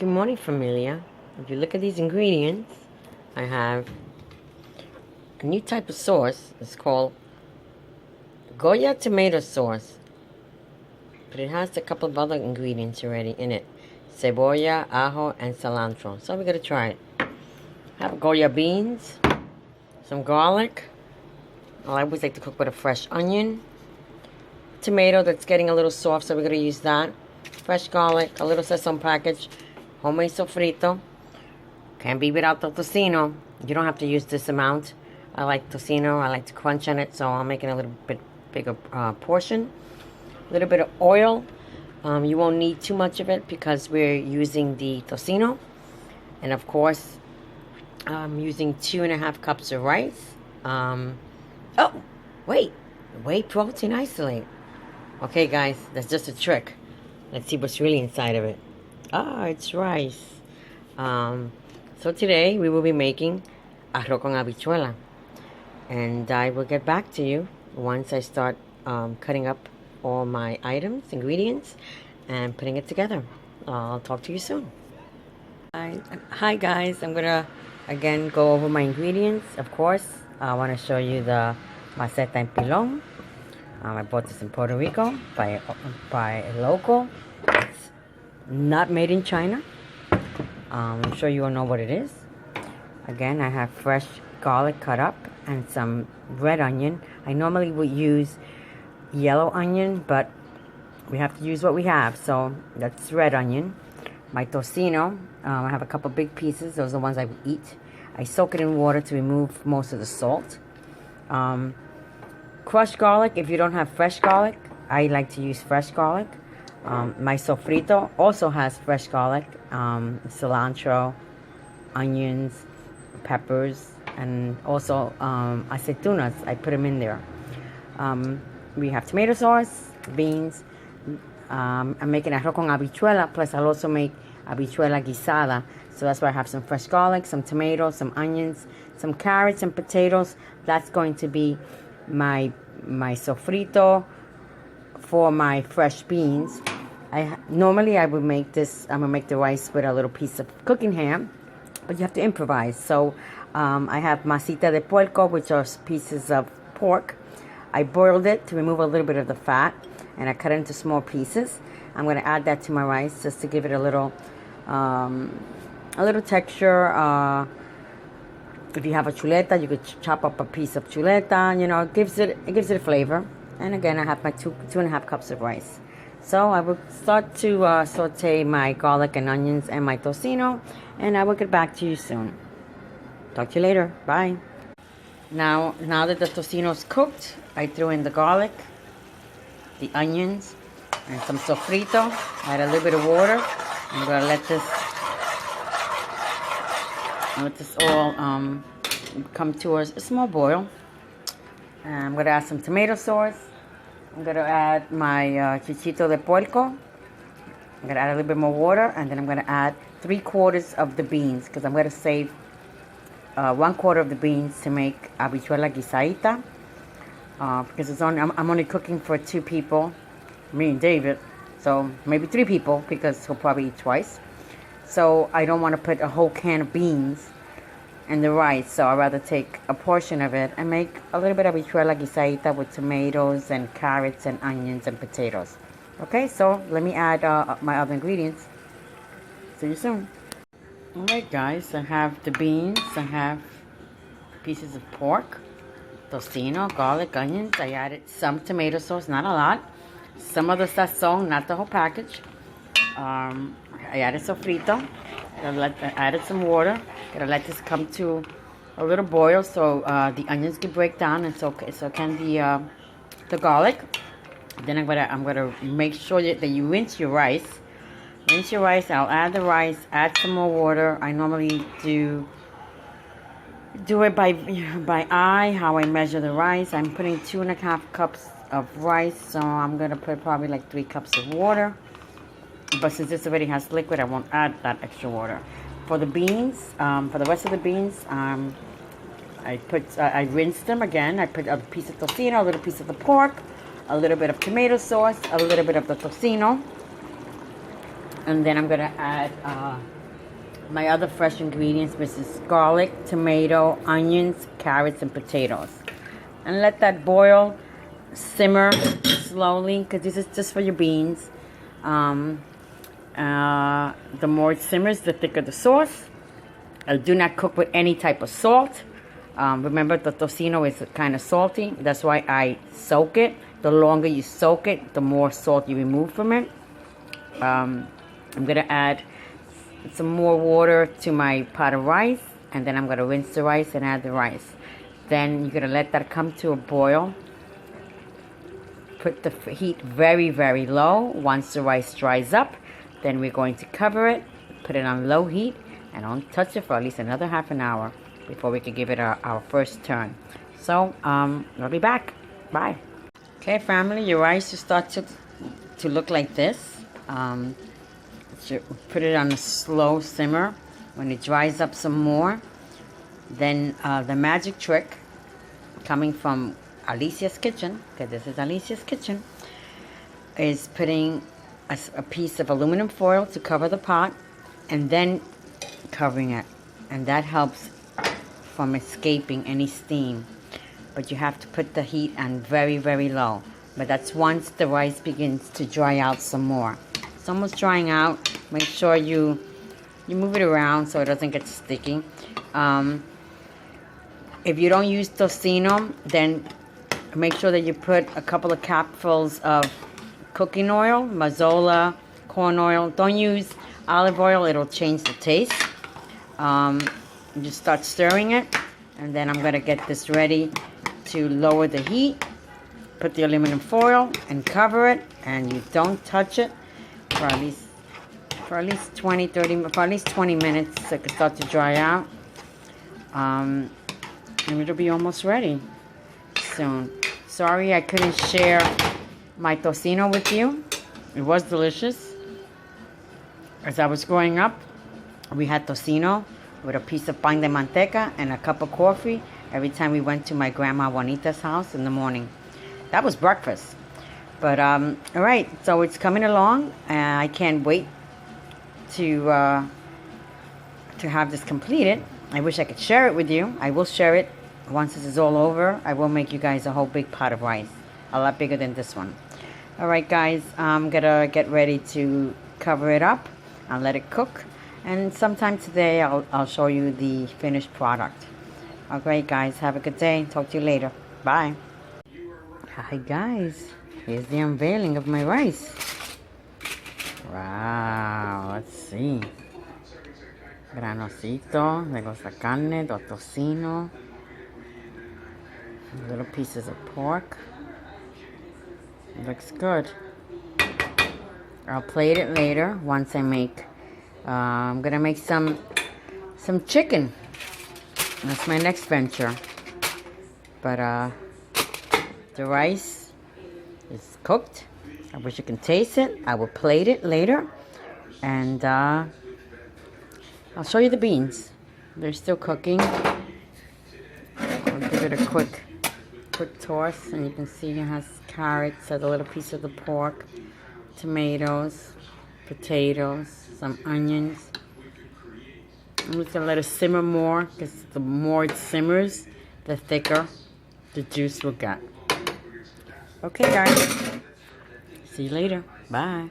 Good morning, familia. If you look at these ingredients, I have a new type of sauce. It's called Goya tomato sauce. But it has a couple of other ingredients already in it. Cebolla, ajo, and cilantro. So we're going to try it. I have Goya beans, some garlic. I always like to cook with a fresh onion. Tomato that's getting a little soft, so we're going to use that. Fresh garlic, a little sesame package, homemade sofrito. Can't be without the tocino. You don't have to use this amount. I like tocino. I like to crunch on it, so I'm making a little bit bigger portion. A little bit of oil. You won't need too much of it because we're using the tocino. And of course, I'm using 2.5 cups of rice. Oh, wait. Whey protein isolate. Okay, guys, that's just a trick. Let's see what's really inside of it. Ah, it's rice. So today we will be making arroz con habichuela. And I will get back to you once I start cutting up all my items, ingredients, and putting it together. I'll talk to you soon. Hi guys, I'm gonna again go over my ingredients. Of course, I want to show you the maceta en pilon. I bought this in Puerto Rico by a local. It's not made in China. I'm sure you all know what it is. Again, I have fresh garlic cut up and some red onion. I normally would use yellow onion, but we have to use what we have. So that's red onion. My tocino, I have a couple big pieces. Those are the ones I would eat. I soak it in water to remove most of the salt. Crushed garlic, if you don't have fresh garlic, I like to use fresh garlic. My sofrito also has fresh garlic, cilantro, onions, peppers, and also aceitunas. I put them in there. We have tomato sauce, beans. I'm making arroz con habichuela, plus I'll also make habichuela guisada. So that's why I have some fresh garlic, some tomatoes, some onions, some carrots and potatoes. That's going to be my sofrito for my fresh beans. Normally I would make this, I'm gonna make the rice with a little piece of cooking ham, but you have to improvise. So I have masita de puerco, which are pieces of pork. I boiled it to remove a little bit of the fat, and I cut it into small pieces. I'm gonna add that to my rice just to give it a little texture. If you have a chuleta, you could chop up a piece of chuleta. You know, it gives it a flavor. And again, I have my 2.5 cups of rice. So I will start to saute my garlic and onions and my tocino, and I will get back to you soon. Talk to you later. Bye. Now that the tocino is cooked, I threw in the garlic, the onions, and some sofrito. Add a little bit of water. I'm gonna let this all come to a small boil. And I'm going to add some tomato sauce. I'm going to add my chichito de puerco. I'm going to add a little bit more water, and then I'm going to add 3/4 of the beans, because I'm going to save 1/4 of the beans to make habichuela guisadita. Because I'm only cooking for 2 people, me and David. So maybe 3 people, because he'll probably eat twice. So I don't want to put a whole can of beans in the rice, so I'd rather take a portion of it and make a little bit of habichuela guisadita with tomatoes and carrots and onions and potatoes. Okay, so let me add my other ingredients. See you soon. Alright guys, I have the beans, I have pieces of pork, tocino, garlic, onions. I added some tomato sauce, not a lot. Some of the sazon, not the whole package. I added sofrito. I added some water. Gonna let this come to a little boil so the onions can break down, and so can the garlic. Then I'm gonna make sure that you rinse your rice. Rinse your rice. I'll add the rice. Add some more water. I normally do it by eye, how I measure the rice. I'm putting 2.5 cups of rice, so I'm gonna put probably like 3 cups of water. But since this already has liquid, I won't add that extra water. For the beans, for the rest of the beans, I rinsed them again. I put a piece of tocino, a little piece of the pork, a little bit of tomato sauce, a little bit of the tocino, And then I'm going to add my other fresh ingredients, which is garlic, tomato, onions, carrots, and potatoes. And let that boil, simmer slowly, because this is just for your beans. The more it simmers, the thicker the sauce. Do not cook with any type of salt. Remember, the tocino is kind of salty. That's why I soak it. The longer you soak it, the more salt you remove from it. I'm going to add some more water to my pot of rice. And then I'm going to rinse the rice and add the rice. Then you're going to let that come to a boil. Put the heat very, very low. Once the rice dries up, then we're going to cover it. Put it on low heat. And don't touch it for at least another half an hour before we can give it our first turn. So, I'll be back. Bye. Okay, family, your rice will start to look like this. Put it on a slow simmer. When it dries up some more, then the magic trick coming from Alicia's Kitchen, because this is Alicia's Kitchen, is putting a piece of aluminum foil to cover the pot and then covering it, and that helps from escaping any steam. But you have to put the heat on very, very low. But that's once the rice begins to dry out some more. It's almost drying out. Make sure you move it around so it doesn't get sticky. If you don't use tocino, then make sure that you put a couple of capfuls of cooking oil, mazola, corn oil. Don't use olive oil, it'll change the taste. Just start stirring it, and then I'm going to get this ready to lower the heat. Put the aluminum foil and cover it, and you don't touch it for at least 20 minutes so it can start to dry out. And it'll be almost ready soon. Sorry I couldn't share my tocino with you. It was delicious. As I was growing up, we had tocino with a piece of pan de manteca and a cup of coffee every time we went to my grandma Juanita's house in the morning. That was breakfast. But all right, so it's coming along, and I can't wait to have this completed. I wish I could share it with you. I will share it once this is all over. I will make you guys a whole big pot of rice, a lot bigger than this one. All right, guys, I'm gonna get ready to cover it up and let it cook. And sometime today, I'll show you the finished product. All right, guys, have a good day. Talk to you later. Bye. Hi, guys. Here's the unveiling of my rice. Wow, let's see. Granosito, de la carne, de tocino. Little pieces of pork. It looks good. I'll plate it later once I make. I'm gonna make some chicken. That's my next venture. But the rice is cooked. I wish you can taste it. I will plate it later, and I'll show you the beans. They're still cooking. I'll give it a quick toss, and you can see it has carrots, a little piece of the pork, tomatoes, potatoes, some onions. I'm just gonna let it simmer more, because the more it simmers, the thicker the juice will get. Okay, guys. See you later. Bye.